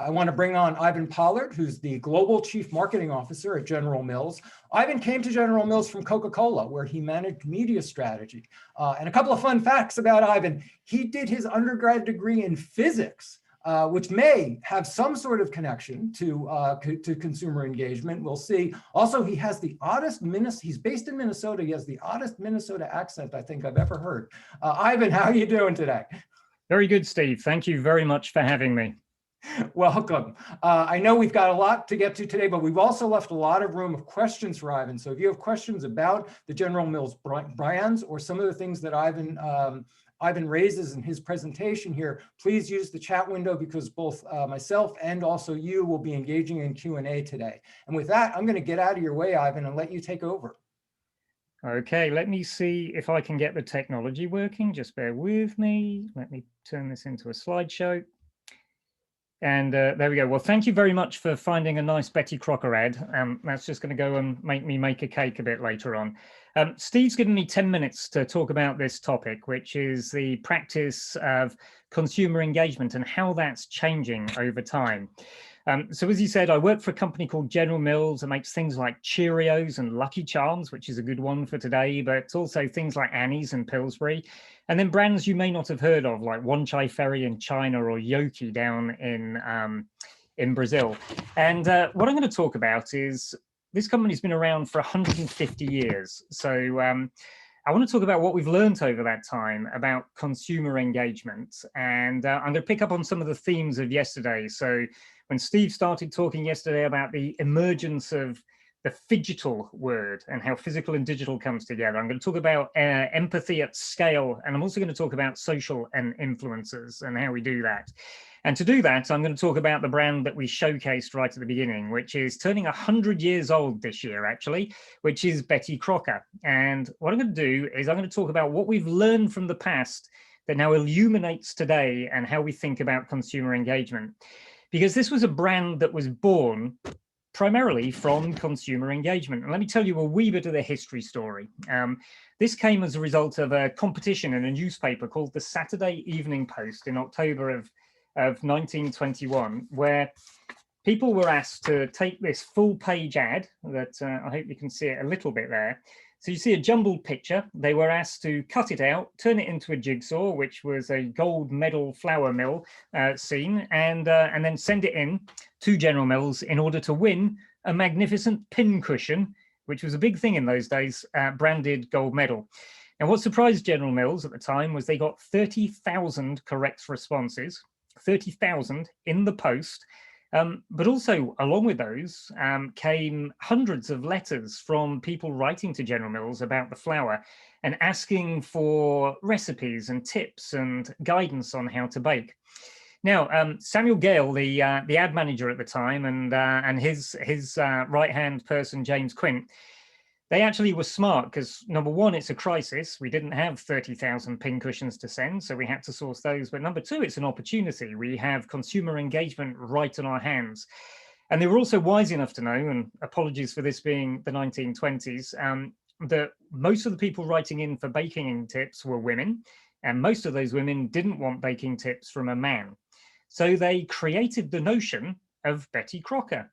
I want to bring on Ivan Pollard, who's the Global Chief Marketing Officer at General Mills. Ivan came to General Mills from Coca-Cola, where he managed media strategy. And a couple of fun facts about Ivan. He did his undergrad degree in physics, which may have some sort of connection to consumer engagement. We'll see. Also, he has the oddest he's based in Minnesota. He has the oddest Minnesota accent I think I've ever heard. Ivan, how are you doing today? Very good, Steve. Thank you very much for having me. Welcome. I know we've got a lot to get to today, but we've also left a lot of room of questions for Ivan. So if you have questions about the General Mills brands or some of the things that Ivan raises in his presentation here, please use the chat window because both myself and also you will be engaging in Q&A today. And with that, I'm going to get out of your way, Ivan, and let you take over. Okay, let me see if I can get the technology working. Just bear with me. Let me turn this into a slideshow. And there we go. Well, thank you very much for finding a nice Betty Crocker ad. That's just going to go and make me make a cake a bit later on. Steve's given me 10 minutes to talk about this topic, which is the practice of consumer engagement and how that's changing over time. So as he said, I work for a company called General Mills that makes things like Cheerios and Lucky Charms, which is a good one for today, but it's also things like Annie's and Pillsbury. And then brands you may not have heard of, like One Chai Ferry in China or Yoki down in Brazil. And what I'm going to talk about is this company's been around for 150 years. So I want to talk about what we've learned over that time about consumer engagement. And I'm going to pick up on some of the themes of yesterday. So when Steve started talking yesterday about the emergence of the phygital word and how physical and digital comes together, I'm going to talk about empathy at scale. And I'm also going to talk about social and influencers and how we do that. And to do that, I'm going to talk about the brand that we showcased right at the beginning, which is turning 100 years old this year, actually, which is Betty Crocker. And what I'm going to do is I'm going to talk about what we've learned from the past that now illuminates today and how we think about consumer engagement. Because this was a brand that was born primarily from consumer engagement. And let me tell you a wee bit of the history story. This came as a result of a competition in a newspaper called the Saturday Evening Post in October of 1921, where people were asked to take this full page ad that I hope you can see it a little bit there. So you see a jumbled picture. They were asked to cut it out, turn it into a jigsaw, which was a gold medal flour mill scene, and then send it in to General Mills in order to win a magnificent pin cushion, which was a big thing in those days, branded gold medal. And what surprised General Mills at the time was they got 30,000 correct responses, 30,000 in the post. But also along with those came hundreds of letters from people writing to General Mills about the flour and asking for recipes and tips and guidance on how to bake. Now, Samuel Gale, the ad manager at the time, and his right-hand person, James Quint, they actually were smart because, number one, it's a crisis. We didn't have 30,000 pin cushions to send, so we had to source those. But number two, it's an opportunity. We have consumer engagement right in our hands. And they were also wise enough to know, and apologies for this being the 1920s, that most of the people writing in for baking tips were women, and most of those women didn't want baking tips from a man. So they created the notion of Betty Crocker.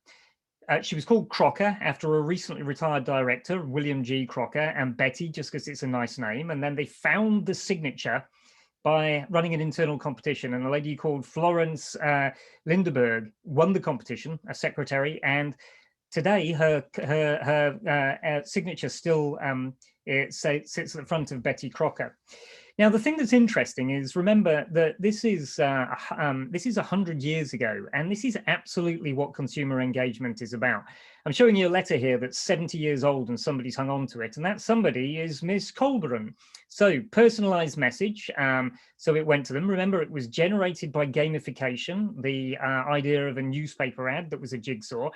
She was called Crocker after a recently retired director, William G. Crocker, and Betty, just because it's a nice name. And then they found the signature by running an internal competition. And a lady called Florence Lindeberg won the competition, a secretary. And today, her signature still sits at the front of Betty Crocker. Now, the thing that's interesting is, remember that this is 100 years ago, and this is absolutely what consumer engagement is about. I'm showing you a letter here that's 70 years old and somebody's hung on to it, and that somebody is Miss Colburn. So personalized message, so it went to them. Remember, it was generated by gamification, the idea of a newspaper ad that was a jigsaw.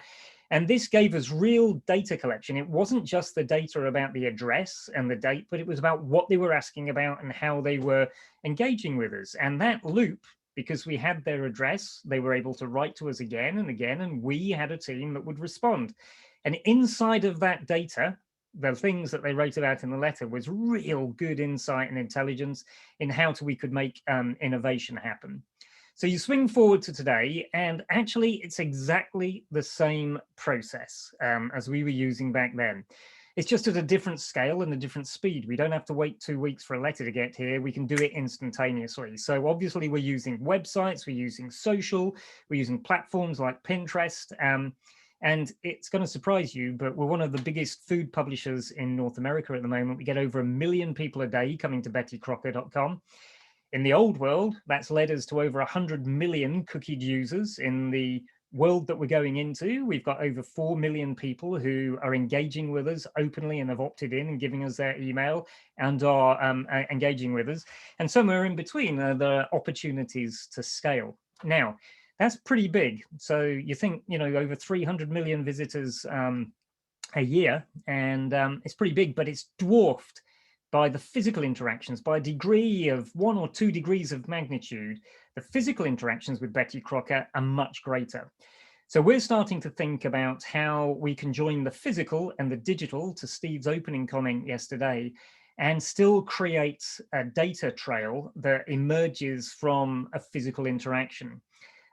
And this gave us real data collection. It wasn't just the data about the address and the date, but it was about what they were asking about and how they were engaging with us. And that loop, because we had their address, they were able to write to us again and again, and we had a team that would respond. And inside of that data, the things that they wrote about in the letter was real good insight and intelligence in how we could make innovation happen. So you swing forward to today, and actually it's exactly the same process as we were using back then. It's just at a different scale and a different speed. We don't have to wait 2 weeks for a letter to get here. We can do it instantaneously. So obviously we're using websites, we're using social, we're using platforms like Pinterest. And it's going to surprise you, but we're one of the biggest food publishers in North America at the moment. We get over 1 million people a day coming to bettycrocker.com. In the old world, that's led us to over 100 million cookied users. In the world that we're going into, we've got over 4 million people who are engaging with us openly and have opted in and giving us their email and are engaging with us. And somewhere in between, there are opportunities to scale. Now, that's pretty big. So you think, you know, over 300 million visitors a year, and it's pretty big, but it's dwarfed by the physical interactions, by a degree of 1 or 2 degrees of magnitude. The physical interactions with Betty Crocker are much greater. So we're starting to think about how we can join the physical and the digital, to Steve's opening comment yesterday, and still create a data trail that emerges from a physical interaction.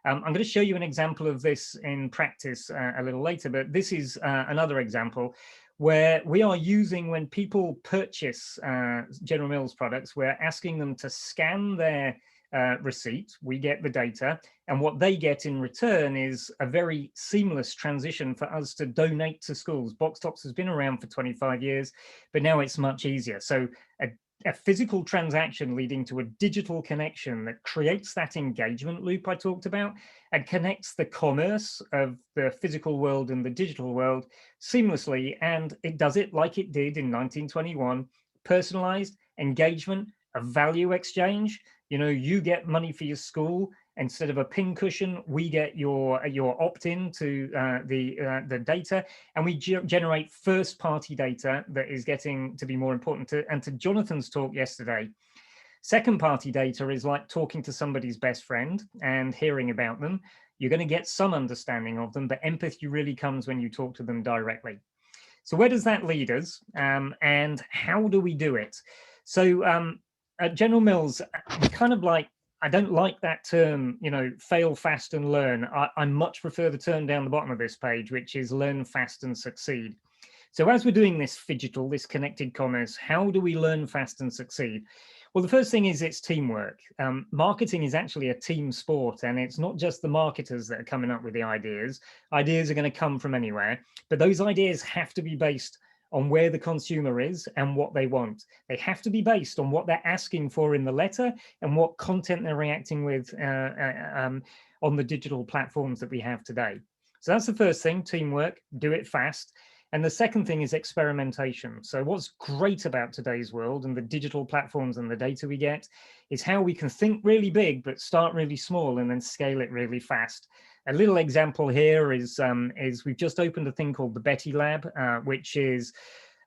I'm going to show you an example of this in practice a little later, but this is another example where we are using, when people purchase General Mills products, we're asking them to scan their receipt. We get the data, and what they get in return is a very seamless transition for us to donate to schools. Box Tops has been around for 25 years, but now it's much easier. So a physical transaction leading to a digital connection that creates that engagement loop I talked about and connects the commerce of the physical world and the digital world seamlessly. And it does it like it did in 1921, personalized engagement, a value exchange. You know, you get money for your school. Instead of a pin cushion, we get your opt-in to the data, and we generate first-party data that is getting to be more important. And to Jonathan's talk yesterday, second-party data is like talking to somebody's best friend and hearing about them. You're going to get some understanding of them, but empathy really comes when you talk to them directly. So where does that lead us, and how do we do it? So at General Mills, we kind of like, I don't like that term, you know, fail fast and learn. I much prefer the term down the bottom of this page, which is learn fast and succeed. So as we're doing this phygital, this connected commerce, how do we learn fast and succeed? Well, the first thing is it's teamwork. Marketing is actually a team sport, and it's not just the marketers that are coming up with the ideas. Ideas are going to come from anywhere, but those ideas have to be based on where the consumer is and what they want. They have to be based on what they're asking for in the letter and what content they're reacting with on the digital platforms that we have today. So that's the first thing, teamwork, do it fast. And the second thing is experimentation. So what's great about today's world and the digital platforms and the data we get is how we can think really big, but start really small and then scale it really fast. A little example here is we've just opened a thing called the Betty Lab, which is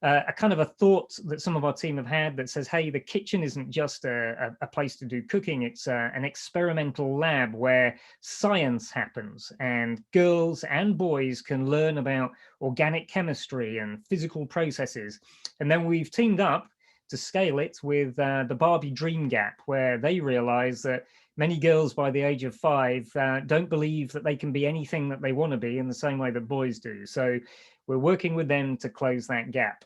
a kind of a thought that some of our team have had that says, hey, the kitchen isn't just a place to do cooking. It's an experimental lab where science happens and girls and boys can learn about organic chemistry and physical processes. And then we've teamed up to scale it with the Barbie Dream Gap, where they realize that many girls by the age of 5 don't believe that they can be anything that they want to be in the same way that boys do. So we're working with them to close that gap.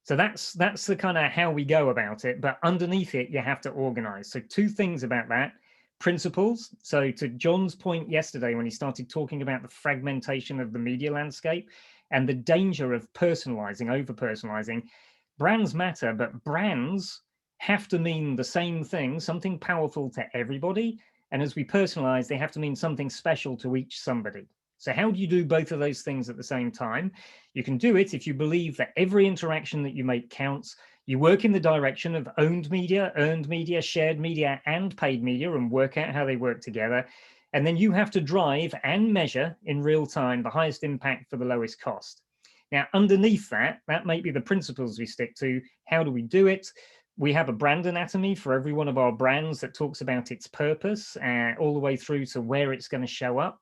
So that's the kind of how we go about it. But underneath it, you have to organize. So 2 things about that. Principles. So to John's point yesterday, when he started talking about the fragmentation of the media landscape and the danger of personalizing, over personalizing, brands matter, but brands have to mean the same thing, something powerful to everybody. And as we personalize, they have to mean something special to each somebody. So how do you do both of those things at the same time? You can do it if you believe that every interaction that you make counts. You work in the direction of owned media, earned media, shared media, and paid media, and work out how they work together. And then you have to drive and measure in real time the highest impact for the lowest cost. Now, underneath that might be the principles we stick to. How do we do it? We have a brand anatomy for every one of our brands that talks about its purpose, all the way through to where it's going to show up.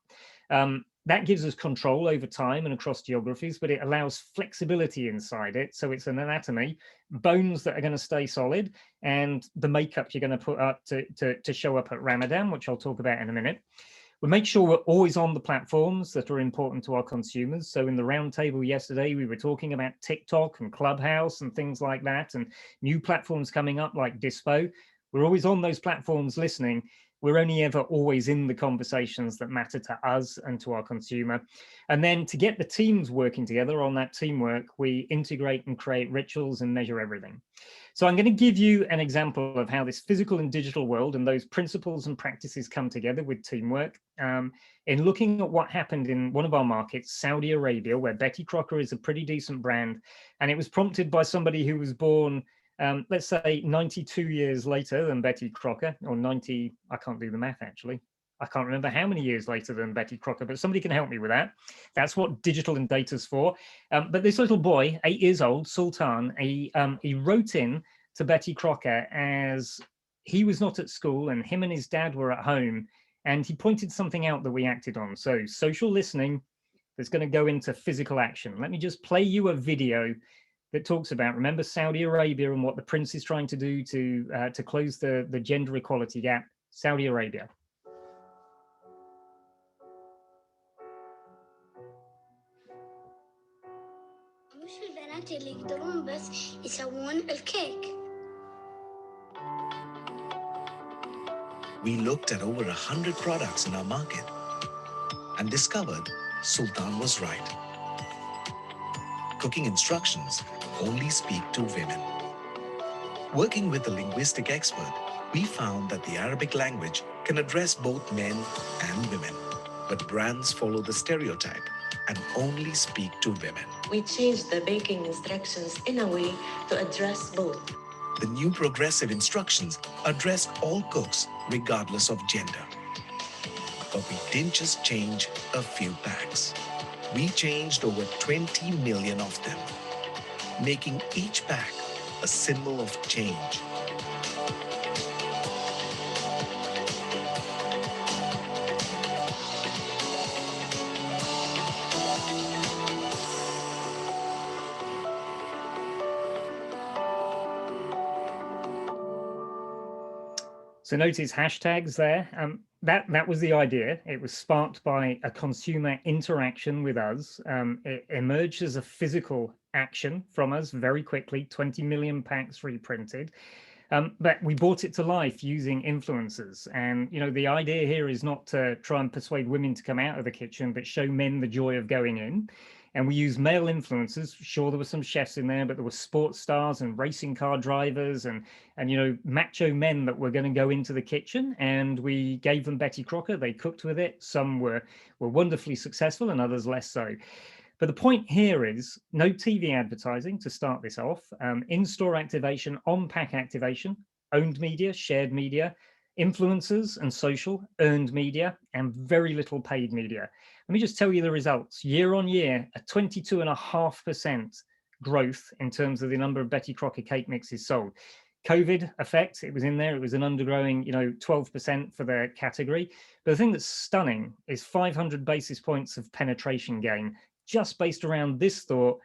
That gives us control over time and across geographies, but it allows flexibility inside it. So it's an anatomy, bones that are going to stay solid, and the makeup you're going to put up to show up at Ramadan, which I'll talk about in a minute. We make sure we're always on the platforms that are important to our consumers. So in the roundtable yesterday, we were talking about TikTok and Clubhouse and things like that, and new platforms coming up like Dispo. We're always on those platforms listening. We're only ever always in the conversations that matter to us and to our consumer. And then to get the teams working together on that teamwork, we integrate and create rituals and measure everything. So I'm going to give you an example of how this physical and digital world and those principles and practices come together with teamwork. In looking at what happened in one of our markets, Saudi Arabia, where Betty Crocker is a pretty decent brand, and it was prompted by somebody who was born let's say 92 years later than Betty Crocker, or 90, I can't do the math actually. I can't remember how many years later than Betty Crocker, but somebody can help me with that. That's what digital and data's for. But this little boy, 8 years old, Sultan, he wrote in to Betty Crocker as he was not at school and him and his dad were at home, and he pointed something out that we acted on. So social listening that's going to go into physical action. Let me just play you a video that talks about, remember Saudi Arabia and what the prince is trying to do to close the gender equality gap. Saudi Arabia. مش البنات اللي يقدرون بس يسوون الكيك. We looked at over 100 products in our market and discovered Sultan was right. Cooking instructions only speak to women. Working with a linguistic expert, we found that the Arabic language can address both men and women, but brands follow the stereotype and only speak to women. We changed the baking instructions in a way to address both. The new progressive instructions addressed all cooks regardless of gender. But we didn't just change a few packs. We changed over 20 million of them, making each pack a symbol of change. So notice hashtags there. That was the idea. It was sparked by a consumer interaction with us. It emerged as a physical action from us very quickly, 20 million packs reprinted. But we brought it to life using influencers. And, you know, the idea here is not to try and persuade women to come out of the kitchen, but show men the joy of going in. And we use male influencers. Sure, there were some chefs in there, but there were sports stars and racing car drivers and you know, macho men that were going to go into the kitchen. And we gave them Betty Crocker. They cooked with it. Some were wonderfully successful and others less so. But the point here is no TV advertising to start this off, in-store activation, on-pack activation, owned media, shared media, influencers and social, earned media, and very little paid media. Let me just tell you the results. Year on year, a 22.5% growth in terms of the number of Betty Crocker cake mixes sold. COVID effect, it was in there. It was an undergrowing, you know, 12% for the category. But the thing that's stunning is 500 basis points of penetration gain, just based around this thought,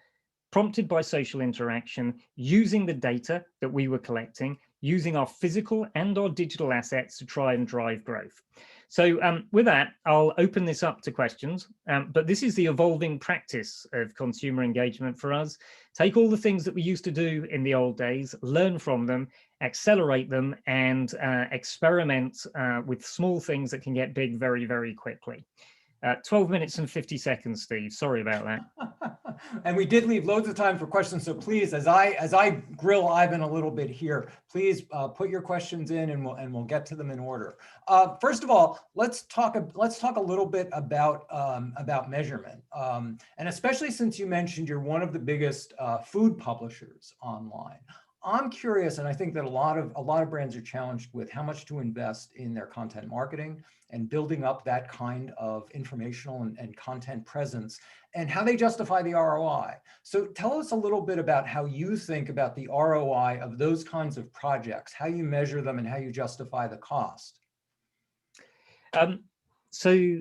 prompted by social interaction, using the data that we were collecting, using our physical and our digital assets to try and drive growth. So with that, I'll open this up to questions, but this is the evolving practice of consumer engagement for us. Take all the things that we used to do in the old days, learn from them, accelerate them, and experiment with small things that can get big very, very quickly. 12 minutes and 50 seconds, Steve. Sorry about that. And we did leave loads of time for questions. So please, as I grill Ivan a little bit here, please put your questions in, and we'll get to them in order. First of all, let's talk a little bit about measurement, and especially since you mentioned you're one of the biggest food publishers online. I'm curious, and I think that a lot of brands are challenged with how much to invest in their content marketing and building up that kind of informational and content presence, and how they justify the ROI. So tell us a little bit about how you think about the ROI of those kinds of projects, how you measure them and how you justify the cost. So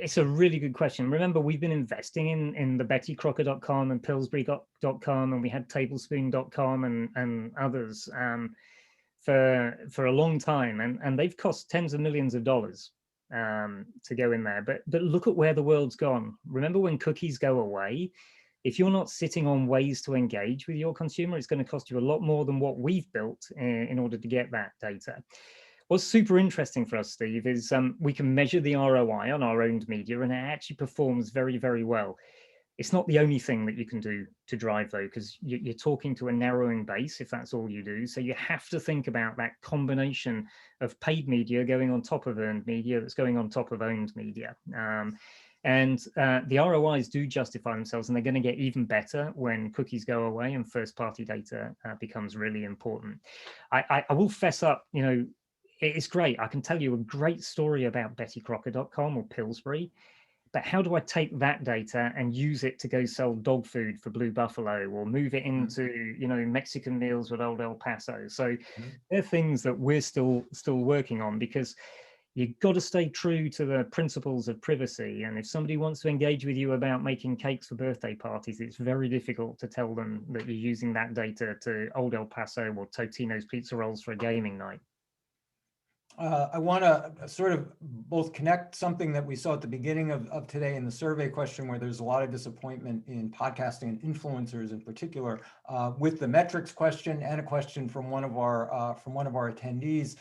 It's a really good question. Remember, we've been investing in the BettyCrocker.com and Pillsbury.com, and we had Tablespoon.com and others for a long time, and they've cost tens of millions of dollars to go in there. But look at where the world's gone. Remember, when cookies go away, if you're not sitting on ways to engage with your consumer, it's going to cost you a lot more than what we've built in order to get that data. What's super interesting for us, Steve, is we can measure the ROI on our owned media, and it actually performs very, very well. It's not the only thing that you can do to drive, though, because you're talking to a narrowing base if that's all you do. So you have to think about that combination of paid media going on top of earned media that's going on top of owned media. And the ROIs do justify themselves, and they're going to get even better when cookies go away and first-party data becomes really important. I will fess up, you know, it's great. I can tell you a great story about BettyCrocker.com or Pillsbury, but how do I take that data and use it to go sell dog food for Blue Buffalo, or move it into, you know, Mexican meals with Old El Paso? So they're things that we're still working on, because you've got to stay true to the principles of privacy. And if somebody wants to engage with you about making cakes for birthday parties, it's very difficult to tell them that you're using that data to Old El Paso or Totino's Pizza Rolls for a gaming night. I want to sort of both connect something that we saw at the beginning of today in the survey question, where there's a lot of disappointment in podcasting and influencers in particular, with the metrics question, and a question from one of our attendees.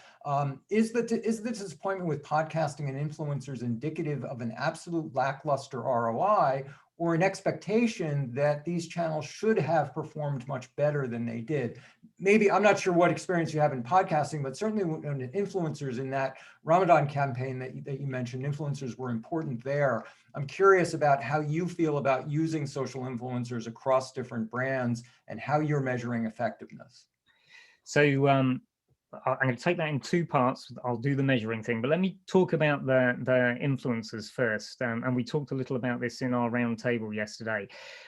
Is the disappointment with podcasting and influencers indicative of an absolute lackluster ROI, or an expectation that these channels should have performed much better than they did? Maybe, I'm not sure what experience you have in podcasting, but certainly influencers in that Ramadan campaign that you mentioned, influencers were important there. I'm curious about how you feel about using social influencers across different brands and how you're measuring effectiveness. So I'm going to take that in two parts. I'll do the measuring thing, but let me talk about the influencers first. And we talked a little about this in our roundtable yesterday.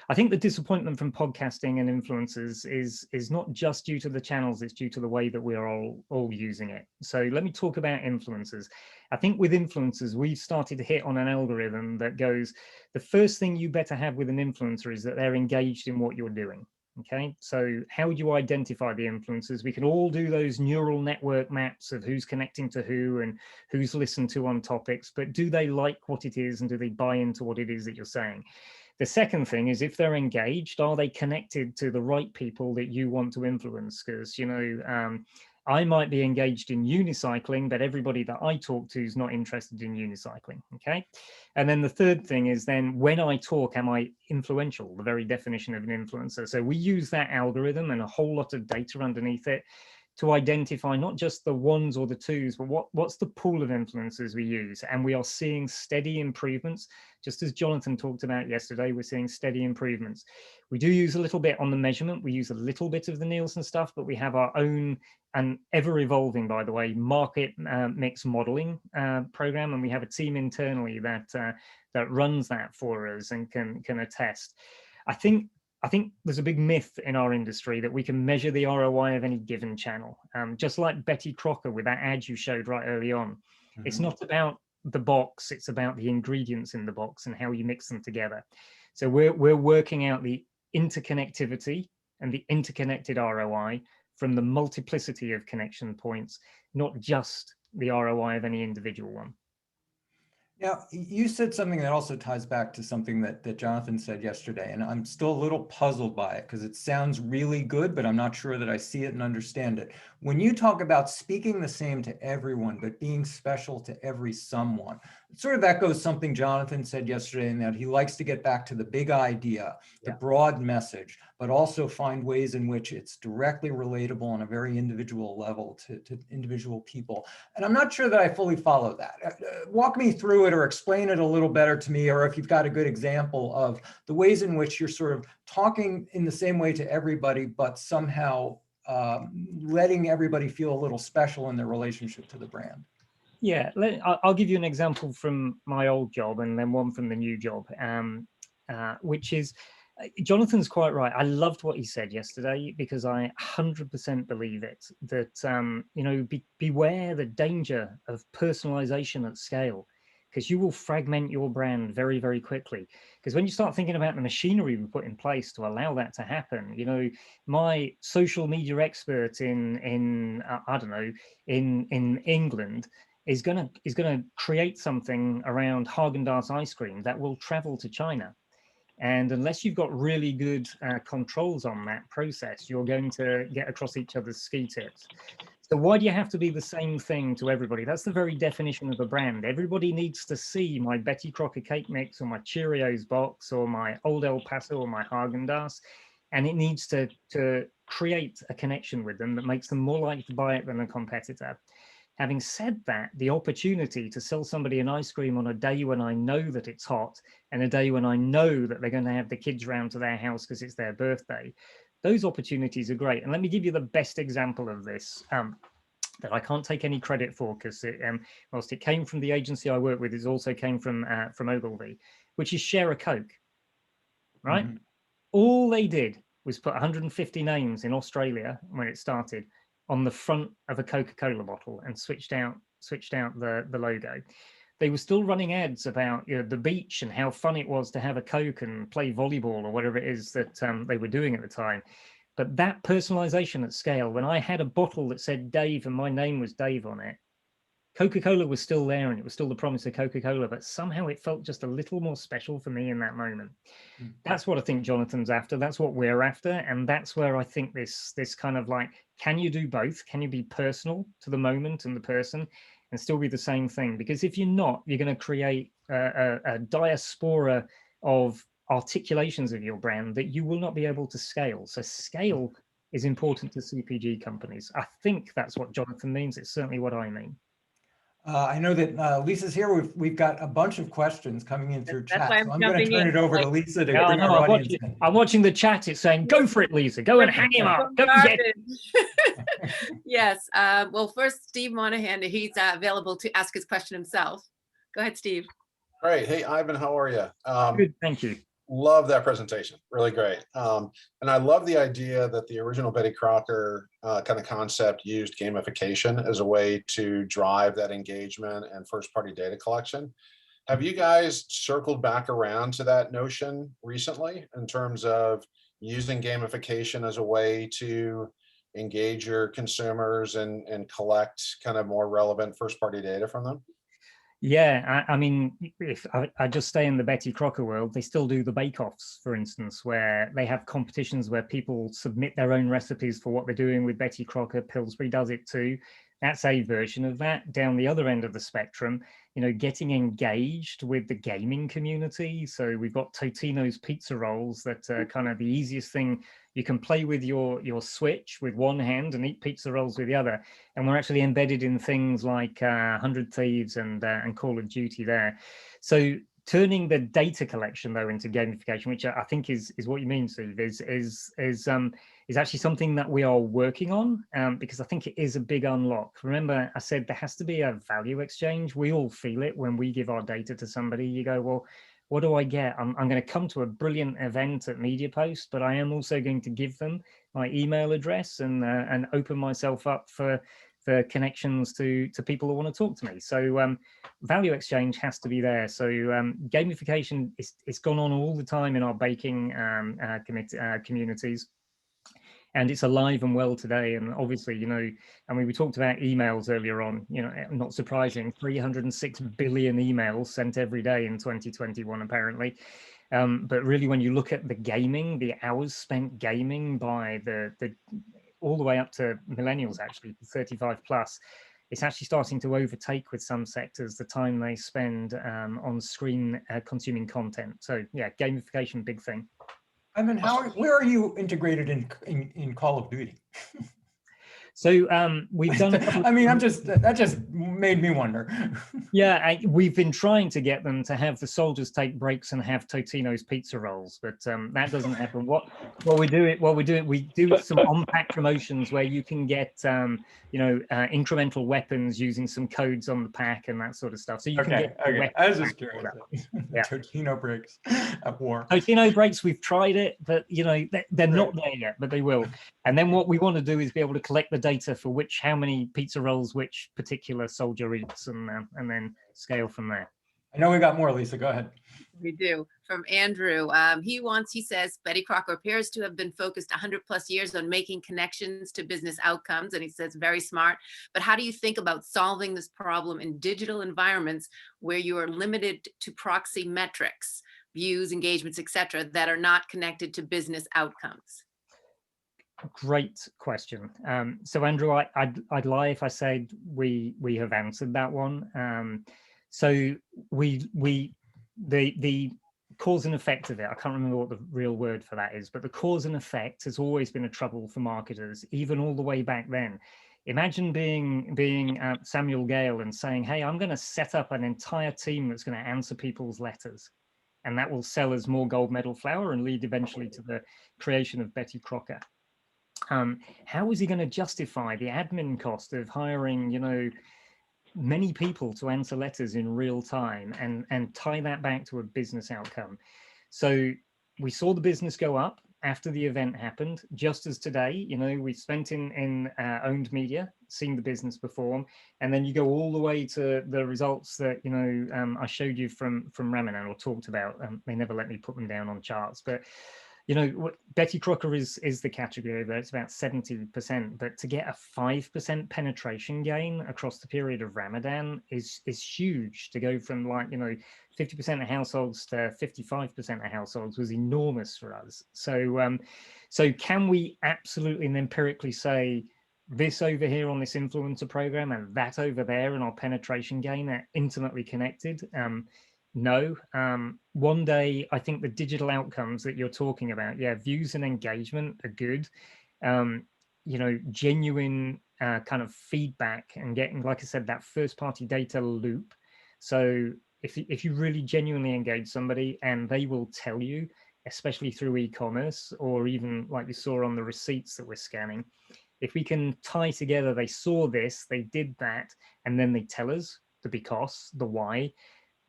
I think the disappointment from podcasting and influencers is not just due to the channels, it's due to the way that we are all using it. So let me talk about influencers. I think with influencers, we've started to hit on an algorithm that goes, the first thing you better have with an influencer is that they're engaged in what you're doing. Okay, so how would you identify the influencers? We can all do those neural network maps of who's connecting to who and who's listened to on topics, but do they like what it is, and do they buy into what it is that you're saying? The second thing is, if they're engaged, are they connected to the right people that you want to influence? Because, you know, I might be engaged in unicycling, but everybody that I talk to is not interested in unicycling, okay? And then the third thing is, then when I talk, am I influential? The very definition of an influencer. So we use that algorithm and a whole lot of data underneath it to identify not just the ones or the twos, but what's the pool of influencers we use. And we are seeing steady improvements. Just as Jonathan talked about yesterday, we're seeing steady improvements. We do use a little bit on the measurement. We use a little bit of the Nielsen stuff, but we have our own, and ever evolving, by the way, market mix modeling program. And we have a team internally that runs that for us and can attest. I think there's a big myth in our industry that we can measure the ROI of any given channel. Just like Betty Crocker with that ad you showed right early on. It's not about the box, it's about the ingredients in the box and how you mix them together. So we're working out the interconnectivity and the interconnected ROI from the multiplicity of connection points, not just the ROI of any individual one. Now, you said something that also ties back to something that Jonathan said yesterday, and I'm still a little puzzled by it because it sounds really good, but I'm not sure that I see it and understand it. When you talk about speaking the same to everyone, but being special to every someone, it sort of echoes something Jonathan said yesterday, in that he likes to get back to the big idea, the broad message, but also find ways in which it's directly relatable on a very individual level to individual people. And I'm not sure that I fully follow that. Walk me through it, or explain it a little better to me, or if you've got a good example of the ways in which you're sort of talking in the same way to everybody, but somehow letting everybody feel a little special in their relationship to the brand. Yeah, I'll give you an example from my old job and then one from the new job, which is, Jonathan's quite right. I loved what he said yesterday, because I 100% believe it, that, you know, beware the danger of personalization at scale. because you will fragment your brand very, very quickly. Because when you start thinking about the machinery we put in place to allow that to happen, you know, my social media expert in I don't know, in England is gonna create something around Haagen-Dazs ice cream that will travel to China. And unless you've got really good controls on that process, you're going to get across each other's ski tips. So why do you have to be the same thing to everybody? That's the very definition of a brand. Everybody needs to see my Betty Crocker cake mix or my Cheerios box or my Old El Paso or my Haagen-Dazs. And it needs to create a connection with them that makes them more likely to buy it than a competitor. Having said that, the opportunity to sell somebody an ice cream on a day when I know that it's hot and a day when I know that they're going to have the kids round to their house because it's their birthday, those opportunities are great. And let me give you the best example of this that I can't take any credit for, because whilst it came from the agency I work with, it also came from Ogilvy, which is Share a Coke, right? Mm-hmm. All they did was put 150 names in Australia when it started on the front of a Coca-Cola bottle and switched out the logo. They were still running ads about, you know, the beach and how fun it was to have a Coke and play volleyball or whatever it is that they were doing at the time. But that personalization at scale, when I had a bottle that said Dave and my name was Dave on it, Coca-Cola was still there and it was still the promise of Coca-Cola, but somehow it felt just a little more special for me in that moment. Mm-hmm. That's what I think Jonathan's after. That's what we're after. And that's where I think this kind of like, can you do both? Can you be personal to the moment and the person and still be the same thing? Because if you're not, you're going to create a diaspora of articulations of your brand that you will not be able to scale. So scale is important to CPG companies. I think that's what Jonathan means. It's certainly what I mean. I know that Lisa's here. We've got a bunch of questions coming in through chat. So I'm going to turn it over to Lisa to bring our audience in. I'm watching the chat. It's saying, go for it, Lisa. Go and hang him up. Go and get it. Yes. Well, first, Steve Monahan, he's available to ask his question himself. Go ahead, Steve. Great. Hey, Ivan, how are you? Good, thank you. Love that presentation. Really great. And I love the idea that the original Betty Crocker kind of concept used gamification as a way to drive that engagement and first-party data collection. Have you guys circled back around to that notion recently in terms of using gamification as a way to engage your consumers and collect kind of more relevant first-party data from them? Yeah, I mean, if I just stay in the Betty Crocker world, they still do the bake-offs, for instance, where they have competitions where people submit their own recipes for what they're doing with Betty Crocker. Pillsbury does it too. That's a version of that. Down the other end of the spectrum, you know, getting engaged with the gaming community. So we've got Totino's pizza rolls that are kind of the easiest thing. You can play with your Switch with one hand and eat pizza rolls with the other. And we're actually embedded in things like 100 Thieves and Call of Duty there. So turning the data collection though into gamification, which I think is what you mean, Steve, is actually something that we are working on because I think it is a big unlock. Remember, I said there has to be a value exchange. We all feel it when we give our data to somebody. You go, well, what do I get? I'm going to come to a brilliant event at MediaPost, but I am also going to give them my email address and open myself up for connections to people who want to talk to me. So value exchange has to be there. So gamification is gone on all the time in our baking communities. And it's alive and well today. And obviously, you know, I mean, we talked about emails earlier on, you know, not surprising, 306 billion emails sent every day in 2021, apparently. But really, when you look at the gaming, the hours spent gaming by the all the way up to millennials, actually, 35 plus, it's actually starting to overtake with some sectors the time they spend on screen consuming content. So yeah, gamification, big thing. Ivan, where are you integrated in Call of Duty? So we've done. I mean, that just made me wonder. Yeah, we've been trying to get them to have the soldiers take breaks and have Totino's pizza rolls, but that doesn't happen. What we do some on-pack promotions where you can get incremental weapons using some codes on the pack and that sort of stuff. So you can get. Okay. I was just curious. Yeah. Totino breaks at war. Totino breaks. We've tried it, but you know they're not there yet, but they will. And then what we want to do is be able to collect the data for how many pizza rolls which particular soldier eats, and then scale from there. I know we got more, Lisa, go ahead. We do. From Andrew. He says, Betty Crocker appears to have been focused 100+ years on making connections to business outcomes. And he says, very smart. But how do you think about solving this problem in digital environments where you are limited to proxy metrics, views, engagements, etc., that are not connected to business outcomes? Great question. So Andrew, I'd lie if I said we have answered that one. So the cause and effect of it, I can't remember what the real word for that is, but the cause and effect has always been a trouble for marketers, even all the way back then. Imagine being Samuel Gale and saying, hey, I'm going to set up an entire team that's going to answer people's letters, and that will sell as more gold medal flour and lead eventually to the creation of Betty Crocker. How is he going to justify the admin cost of hiring, many people to answer letters in real time and tie that back to a business outcome? So we saw the business go up after the event happened, just as today, we spent in owned media, seeing the business perform, and then you go all the way to the results that, I showed you from Ramadan or talked about. They never let me put them down on charts, but Betty Crocker is the category there. It's about 70%, but to get a 5% penetration gain across the period of Ramadan is huge. To go from 50% of households to 55% of households was enormous for us. So can we absolutely and empirically say this over here on this influencer program and that over there in our penetration gain are intimately connected? No. One day, I think the digital outcomes that you're talking about, views and engagement are good. Genuine kind of feedback and getting, like I said, that first party data loop. So if you really genuinely engage somebody and they will tell you, especially through e-commerce or even like you saw on the receipts that we're scanning, if we can tie together, they saw this, they did that, and then they tell us the because, the why,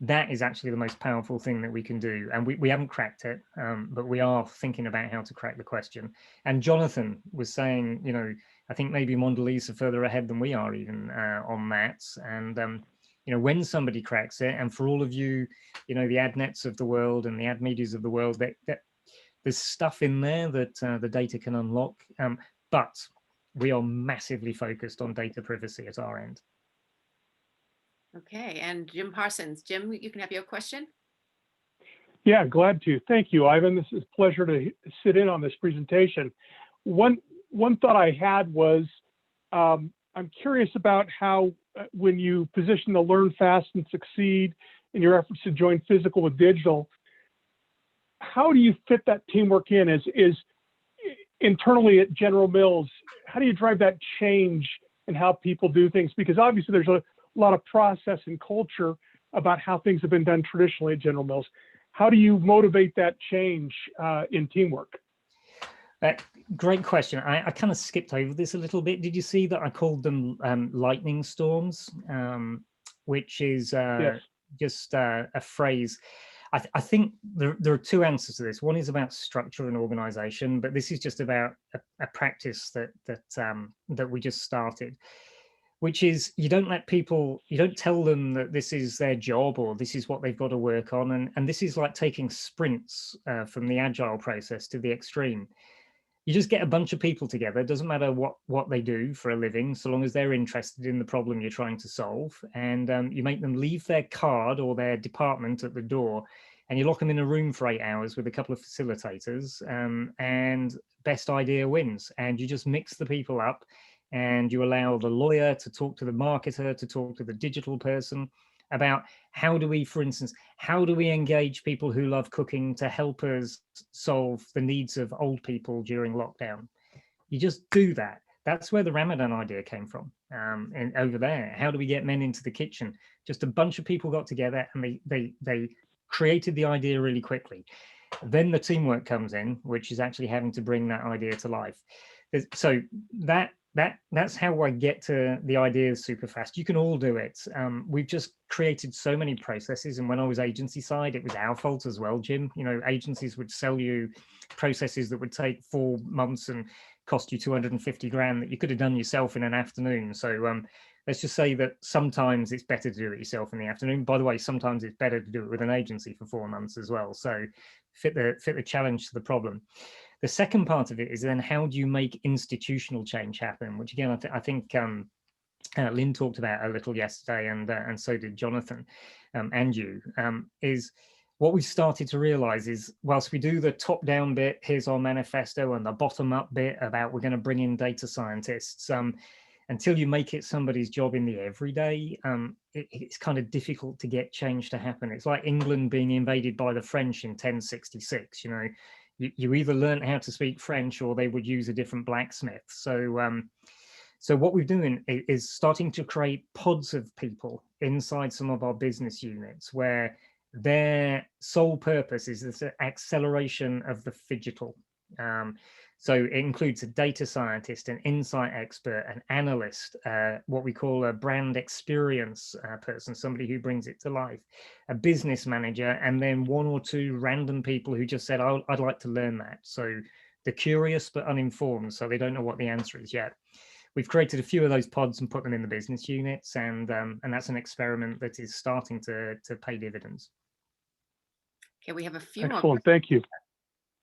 that is actually the most powerful thing that we can do. And we haven't cracked it, but we are thinking about how to crack the question. And Jonathan was saying, I think maybe Mondelez are further ahead than we are even on that. And, when somebody cracks it, and for all of you, the ad nets of the world and the ad medias of the world, that there's stuff in there that the data can unlock. But we are massively focused on data privacy at our end. Okay, and Jim Parsons. Jim, you can have your question. Yeah, glad to. Thank you, Ivan. This is a pleasure to sit in on this presentation. One thought I had was, I'm curious about how, when you position the learn fast and succeed in your efforts to join physical with digital, how do you fit that teamwork in? Is internally at General Mills, how do you drive that change in how people do things? Because obviously there's a lot of process and culture about how things have been done traditionally at General Mills. How do you motivate that change in teamwork? Great question. I kind of skipped over this a little bit. Did you see that I called them lightning storms, which is Yes. just a phrase. I think there are two answers to this. One is about structure and organization, but this is just about a practice that we just started, which is you don't tell them that this is their job or this is what they've got to work on. And this is like taking sprints from the agile process to the extreme. You just get a bunch of people together. It doesn't matter what they do for a living, so long as they're interested in the problem you're trying to solve. And you make them leave their card or their department at the door, and you lock them in a room for 8 hours with a couple of facilitators, and best idea wins. And you just mix the people up, and you allow the lawyer to talk to the marketer, to talk to the digital person about how do we engage people who love cooking to help us solve the needs of old people during lockdown. You just do that. That's where the Ramadan idea came from. And over there, how do we get men into the kitchen? Just a bunch of people got together and they created the idea really quickly. Then the teamwork comes in, which is actually having to bring that idea to life. So that's how I get to the ideas super fast. You can all do it. We've just created so many processes. And when I was agency side, it was our fault as well, Jim. Agencies would sell you processes that would take 4 months and cost you 250 grand that you could have done yourself in an afternoon. So let's just say that sometimes it's better to do it yourself in the afternoon. By the way, sometimes it's better to do it with an agency for 4 months as well. So fit the challenge to the problem. The second part of it is then how do you make institutional change happen, which again, I think Lynn talked about a little yesterday, and so did Jonathan and you, is what we've started to realize is whilst we do the top-down bit, here's our manifesto, and the bottom-up bit about we're going to bring in data scientists, until you make it somebody's job in the everyday, it's kind of difficult to get change to happen. It's like England being invaded by the French in 1066, you know, you either learn how to speak French or they would use a different blacksmith. So so what we're doing is starting to create pods of people inside some of our business units where their sole purpose is this acceleration of the phygital. So it includes a data scientist, an insight expert, an analyst, what we call a brand experience person, somebody who brings it to life, a business manager, and then 1 or 2 random people who just said, oh, I'd like to learn that. So they're curious but uninformed, so they don't know what the answer is yet. We've created a few of those pods and put them in the business units, and that's an experiment that is starting to pay dividends. Okay, we have a few more. Excellent, thank you.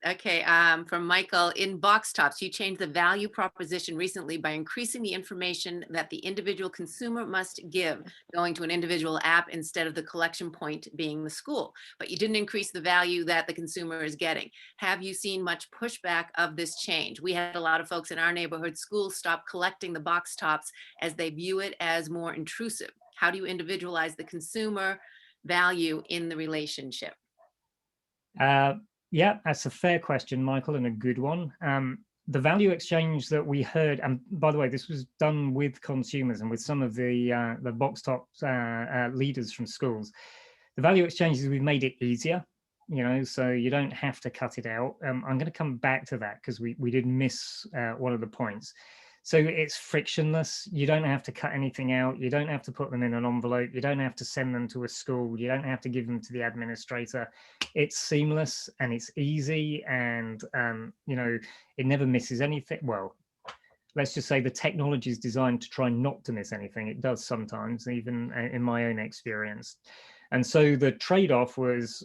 Okay, from Michael, in box tops, you changed the value proposition recently by increasing the information that the individual consumer must give, going to an individual app instead of the collection point being the school. But you didn't increase the value that the consumer is getting. Have you seen much pushback of this change? We had a lot of folks in our neighborhood schools stop collecting the box tops as they view it as more intrusive. How do you individualize the consumer value in the relationship? Yeah, that's a fair question, Michael, and a good one. The value exchange that we heard, and by the way, this was done with consumers and with some of the box top leaders from schools. The value exchanges, we've made it easier, you know, so you don't have to cut it out. I'm going to come back to that because we did miss one of the points. So it's frictionless. You don't have to cut anything out. You don't have to put them in an envelope. You don't have to send them to a school. You don't have to give them to the administrator. It's seamless and it's easy, and you know, it never misses anything. Well, let's just say the technology is designed to try not to miss anything. It does sometimes, even in my own experience. And so the trade-off was,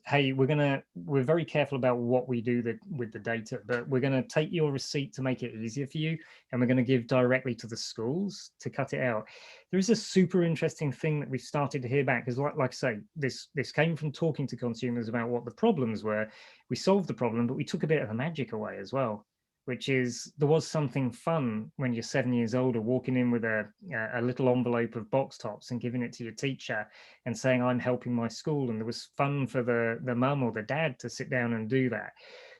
hey, we're very careful about what we do with the data, but we're going to take your receipt to make it easier for you, and we're going to give directly to the schools to cut it out. There is a super interesting thing that we've started to hear back, because like I say, this came from talking to consumers about what the problems were. We solved the problem, but we took a bit of the magic away as well, which is there was something fun when you're 7 years old, walking in with a little envelope of box tops and giving it to your teacher and saying, I'm helping my school. And there was fun for the mum or the dad to sit down and do that.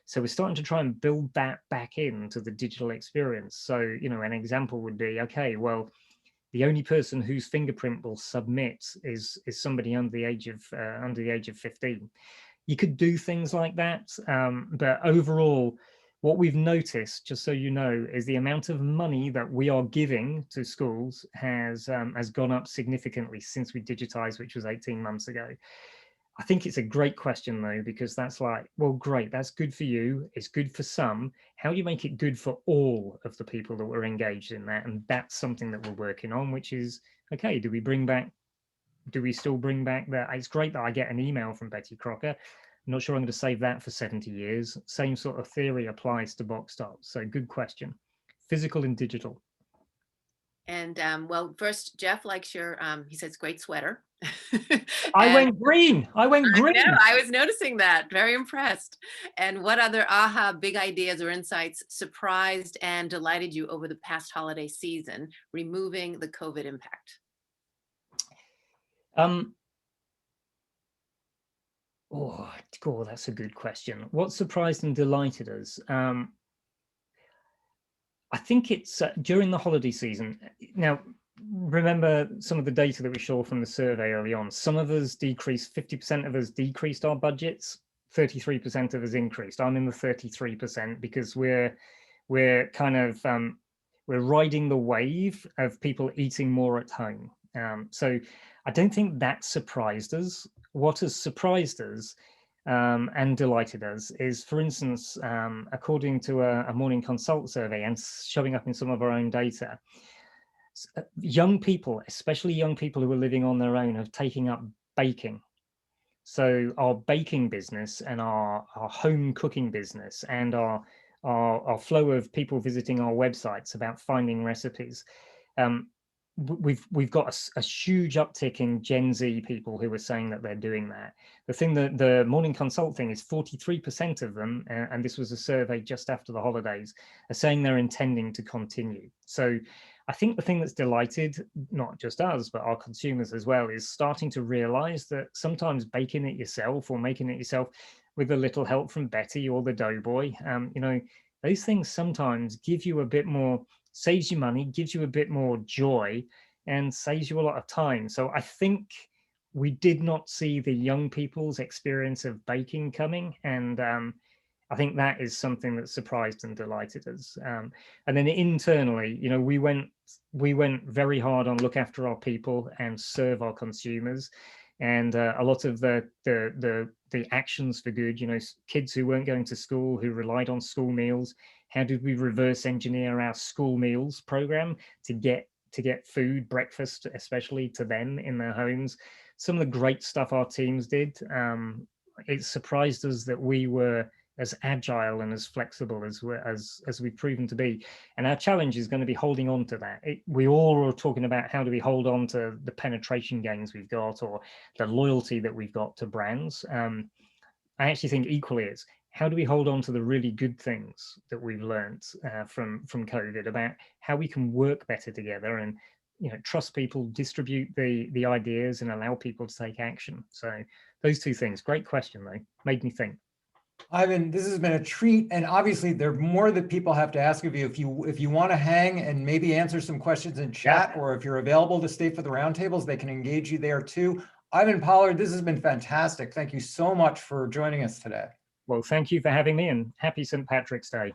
So we're starting to try and build that back into the digital experience. So, you know, an example would be, okay, well, the only person whose fingerprint will submit is somebody under the age of 15. You could do things like that, but overall, what we've noticed, just so you know, is the amount of money that we are giving to schools has gone up significantly since we digitized, which was 18 months ago. I think it's a great question, though, because that's like, well, great, that's good for you. It's good for some. How do you make it good for all of the people that were engaged in that? And that's something that we're working on, which is, okay, do we still bring back that? It's great that I get an email from Betty Crocker. I'm not sure I'm going to save that for 70 years. Same sort of theory applies to box tops. So good question. Physical and digital. And well, first, Jeff likes your, he says, great sweater. I went green. I went green. I was noticing that. Very impressed. And what other aha big ideas or insights surprised and delighted you over the past holiday season, removing the COVID impact? Oh, that's a good question. What surprised and delighted us? I think it's during the holiday season. Now, remember some of the data that we saw from the survey early on. Some of us decreased, 50% of us decreased our budgets, 33% of us increased. I'm in the 33% because we're kind of, we're riding the wave of people eating more at home. So I don't think that surprised us. What has surprised us and delighted us is, for instance, according to a Morning Consult survey and showing up in some of our own data, young people, especially young people who are living on their own, have taken up baking. So our baking business and our home cooking business and our flow of people visiting our websites about finding recipes. We've got a huge uptick in Gen Z people who are saying that they're doing that. The thing that the Morning Consult thing is 43% of them, and this was a survey just after the holidays, are saying they're intending to continue. So I think the thing that's delighted, not just us, but our consumers as well, is starting to realize that sometimes baking it yourself or making it yourself with a little help from Betty or the doughboy, you know, those things sometimes give you a bit more, saves you money, gives you a bit more joy, and saves you a lot of time. So I think we did not see the young people's experience of baking coming, and I think that is something that surprised and delighted us. And then internally, you know, we went very hard on look after our people and serve our consumers. And a lot of the actions for good, you know, kids who weren't going to school, who relied on school meals. How did we reverse engineer our school meals program to get food, breakfast, especially to them in their homes? Some of the great stuff our teams did. It surprised us that we were as agile and as flexible as we've proven to be. And our challenge is going to be holding on to that. We all are talking about how do we hold on to the penetration gains we've got or the loyalty that we've got to brands. I actually think equally it's how do we hold on to the really good things that we've learned from COVID about how we can work better together and, you know, trust people, distribute the ideas and allow people to take action. So those two things. Great question though, made me think. Ivan, this has been a treat, and obviously there are more that people have to ask of you. If you want to hang and maybe answer some questions in chat, or if you're available to stay for the roundtables, they can engage you there too. Ivan Pollard, this has been fantastic. Thank you so much for joining us today. Well, thank you for having me, and happy St. Patrick's Day.